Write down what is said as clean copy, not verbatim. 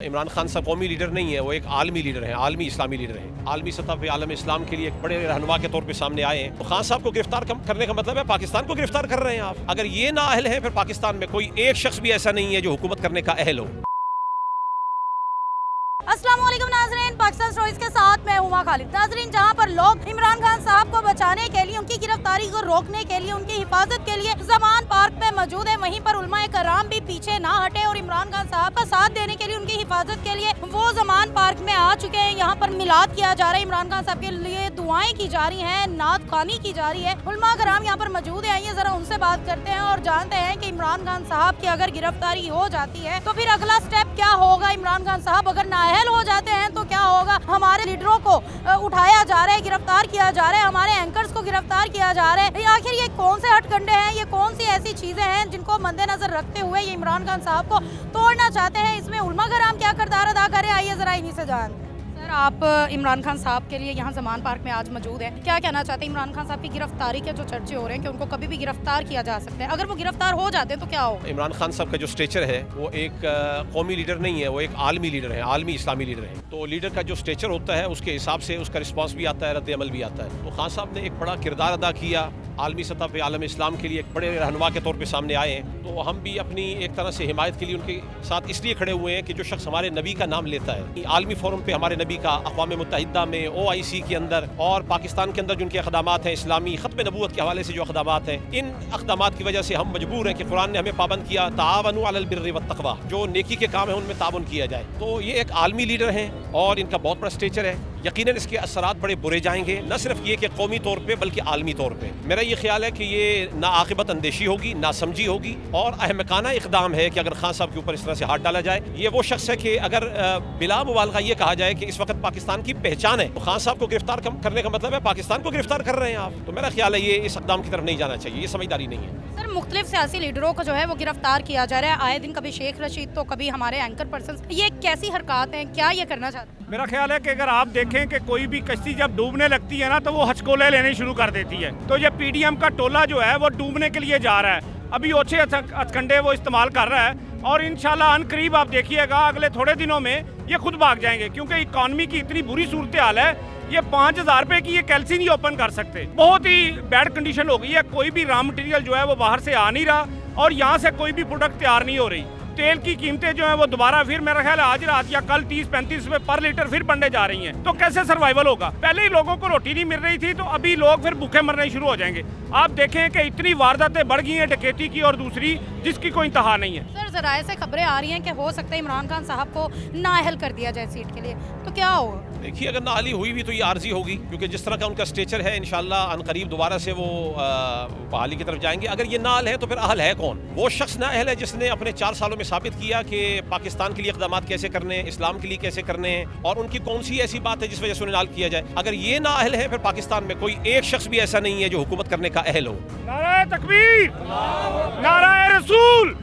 عمران خان صاحب قومی لیڈر نہیں ہے، وہ ایک عالمی لیڈر ہیں، عالمی اسلامی لیڈر ہیں۔ عالمی سطح پہ عالم اسلام کے لیے ایک بڑے رہنما کے طور پہ سامنے آئے ہیں۔ تو خان صاحب کو گرفتار کرنے کا مطلب ہے پاکستان کو گرفتار کر رہے ہیں آپ۔ اگر یہ نااہل ہیں پھر پاکستان میں کوئی ایک شخص بھی ایسا نہیں ہے جو حکومت کرنے کا اہل ہو۔ السلام علیکم ناظرین، پاکستان اسٹوریز کے ساتھ میں ہما خالد۔ ناظرین، جہاں پر لوگ عمران خان صاحب کو بچانے کے لیے، ان کی گرفتاری کو روکنے کے لیے، ان کی حفاظت کے لیے زمان پارک پہ موجود ہے، وہیں پر علماء کرام بھی پیچھے نہ ہٹے اور عمران خان صاحب کا ساتھ دینے کے لیے، ان کی حفاظت کے لیے وہ زمان پارک میں آ چکے ہیں۔ یہاں پر میلاد کیا جا رہا ہے، عمران خان صاحب کے لیے دعائیں کی جا رہی ہیں، نعت خوانی کی جا رہی ہے۔ علماء کرام یہاں پر موجود ہیں، آئیے ذرا ان سے بات کرتے ہیں اور جانتے ہیں کہ عمران خان صاحب کی اگر گرفتاری ہو جاتی ہے تو پھر اگلا سٹیپ کیا ہوگا۔ عمران خان صاحب اگر نااہل ہو جاتے ہیں تو کیا ہوگا؟ ہمارے لیڈروں کو اٹھایا جا رہا ہے، گرفتار کیا جا رہا ہے، ہمارے اینکرز کو گرفتار کیا جا رہا ہے۔ آخر یہ کون سے ہٹ کنڈے ہیں، یہ کون سی ایسی چیزیں ہیں جن کو مد نظر رکھتے ہوئے یہ عمران خان صاحب کو توڑنا چاہتے ہیں؟ اس میں علماء کرام کیا کردار ادا کریں، آئیے ذرا انہی سے جانتے ہیں۔ سر، آپ عمران خان صاحب کے لیے یہاں زمان پارک میں آج موجود ہیں، کیا کہنا چاہتے ہیں؟ عمران خان صاحب کی گرفتاری کے جو چرچے ہو رہے ہیں کہ ان کو کبھی بھی گرفتار کیا جا سکتا ہے، اگر وہ گرفتار ہو جاتے ہیں تو کیا ہوگا؟ عمران خان صاحب کا جو سٹیچر ہے وہ ایک قومی لیڈر نہیں ہے، وہ ایک عالمی لیڈر ہیں، عالمی اسلامی لیڈر ہیں۔ تو لیڈر کا جو سٹیچر ہوتا ہے اس کے حساب سے اس کا رسپانس بھی آتا ہے، رد عمل بھی آتا ہے۔ تو خان صاحب نے ایک بڑا کردار ادا کیا، عالمی سطح پہ عالم اسلام کے لیے ایک بڑے رہنما کے طور پہ سامنے آئے ہیں۔ تو ہم بھی اپنی ایک طرح سے حمایت کے لیے ان کے ساتھ اس لیے کھڑے ہوئے ہیں کہ جو شخص ہمارے نبی کا نام لیتا ہے، عالمی فورم پہ ہمارے نبی کا، اقوام متحدہ میں، OIC کے اندر اور پاکستان کے اندر جو ان کے اقدامات ہیں، اسلامی ختم نبوت کے حوالے سے جو اقدامات ہیں، ان اقدامات کی وجہ سے ہم مجبور ہیں کہ قرآن نے ہمیں پابند کیا، تعاونوا علی البر والتقوی، جو نیکی کے کام ہیں ان میں تعاون کیا جائے۔ تو یہ ایک عالمی لیڈر ہیں اور ان کا بہت بڑا سٹیچر ہے۔ یقیناً اس کے اثرات بڑے برے جائیں گے، نہ صرف یہ کہ قومی طور پہ بلکہ عالمی طور پہ۔ میرا یہ خیال ہے کہ یہ ناعاقبت اندیشی ہوگی، ناسمجھی ہوگی اور احمقانہ اقدام ہے کہ اگر خان صاحب کے اوپر اس طرح سے ہاتھ ڈالا جائے۔ یہ وہ شخص ہے کہ اگر بلا مبالغہ یہ کہا جائے کہ اس وقت پاکستان کی پہچان ہے، تو خان صاحب کو گرفتار کرنے کا مطلب ہے پاکستان کو گرفتار کر رہے ہیں آپ۔ تو میرا خیال ہے یہ اس اقدام کی طرف نہیں جانا چاہیے، یہ سمجھداری نہیں ہے۔ سر، مختلف سیاسی لیڈروں کو جو ہے وہ گرفتار کیا جا رہا ہے، آئے دن کبھی شیخ رشید تو کبھی ہمارے اینکر پرسنز، یہ کیسی حرکات ہیں، کیا یہ کرنا چاہتے ہیں؟ میرا خیال ہے کہ اگر آپ دیکھیں کہ کوئی بھی کشتی جب ڈوبنے لگتی ہے نا تو وہ ہچکولے لینے شروع کر دیتی ہے۔ تو یہ PDM کا ٹولہ جو ہے وہ ڈوبنے کے لیے جا رہا ہے، ابھی اوچھے ہتھکنڈے وہ استعمال کر رہا ہے اور انشاءاللہ ان قریب آپ دیکھیے گا اگلے تھوڑے دنوں میں یہ خود بھاگ جائیں گے، کیونکہ اکانومی کی اتنی بری صورتحال ہے۔ یہ 5000 روپے کی یہ کیلسی نہیں اوپن کر سکتے، بہت ہی بیڈ کنڈیشن ہو گئی ہے۔ کوئی بھی را مٹیریل جو ہے وہ باہر سے آ نہیں رہا اور یہاں سے کوئی بھی پروڈکٹ تیار نہیں ہو رہی۔ تیل کی قیمتیں جو ہیں وہ دوبارہ پھر میرا خیال ہے آج رات یا کل 30-35 روپے پر لیٹر پھر بڑھنے جا رہی ہیں۔ تو کیسے سروائیول ہوگا؟ پہلے ہی لوگوں کو روٹی نہیں مل رہی تھی تو ابھی لوگ پھر بھوکے مرنے شروع ہو جائیں گے۔ آپ دیکھیں کہ اتنی وارداتیں بڑھ گئی ہیں ڈکیتی کی اور دوسری جس کی کوئی انتہا نہیں ہے۔ سر، ذرائع سے خبریں آ رہی ہیں کہ ہو سکتا ہے عمران خان صاحب کو نااہل کر دیا جائے سیٹ کے لیے، تو کیا ہوگا؟ دیکھیے اگر نااہلی ہوئی بھی تو یہ عارضی ہوگی، کیونکہ جس طرح کا ان کا سٹیچر ہے انشاءاللہ ان قریب دوبارہ سے وہ بحالی کی طرف جائیں گے۔ اگر یہ نااہل ہے تو پھر اہل ہے کون؟ وہ شخص نااہل ہے جس نے اپنے 4 سالوں میں ثابت کیا کہ پاکستان کے لیے اقدامات کیسے کرنے ہیں، اسلام کے لیے کیسے کرنے ہیں، اور ان کی کون سی ایسی بات ہے جس وجہ سے انہیں نااہل کیا جائے۔ اگر یہ نااہل ہے پھر پاکستان میں کوئی ایک شخص بھی ایسا نہیں ہے جو حکومت کرنے کا اہل ہو۔ نعرہ تکبیر، نعرہ رسول۔